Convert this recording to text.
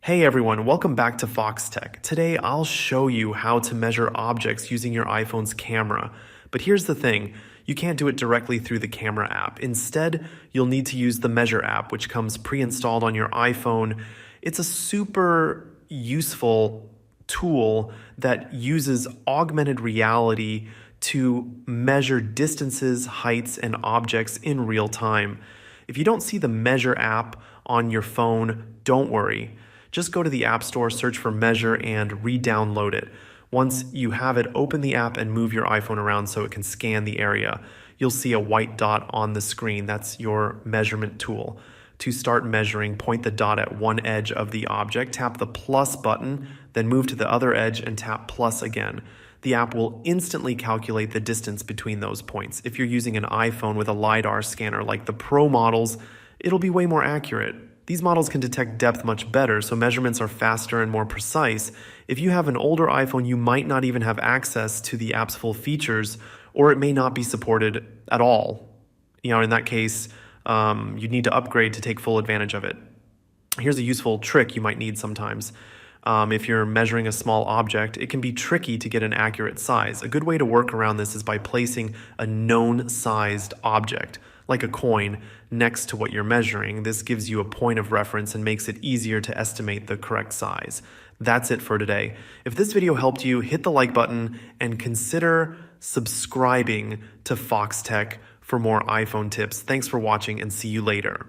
Hey everyone, welcome back to Foxtecc. Today I'll show you how to measure objects using your iPhone's camera. But here's the thing, you can't do it directly through the camera app. Instead, you'll need to use the Measure app, which comes pre-installed on your iPhone. It's a super useful tool that uses augmented reality to measure distances, heights, and objects in real time. If you don't see the Measure app on your phone, don't worry. Just go to the App Store, search for Measure, and re-download it. Once you have it, open the app and move your iPhone around so it can scan the area. You'll see a white dot on the screen. That's your measurement tool. To start measuring, point the dot at one edge of the object, tap the plus button, then move to the other edge and tap plus again. The app will instantly calculate the distance between those points. If you're using an iPhone with a LiDAR scanner like the Pro models, it'll be way more accurate. These models can detect depth much better, so measurements are faster and more precise. If you have an older iPhone, you might not even have access to the app's full features, or it may not be supported at all. In that case, you'd need to upgrade to take full advantage of it. Here's a useful trick you might need sometimes. If you're measuring a small object, it can be tricky to get an accurate size. A good way to work around this is by placing a known sized object, like a coin, next to what you're measuring. This gives you a point of reference and makes it easier to estimate the correct size. That's it for today. If this video helped you, hit the like button and consider subscribing to Foxtecc for more iPhone tips. Thanks for watching and see you later.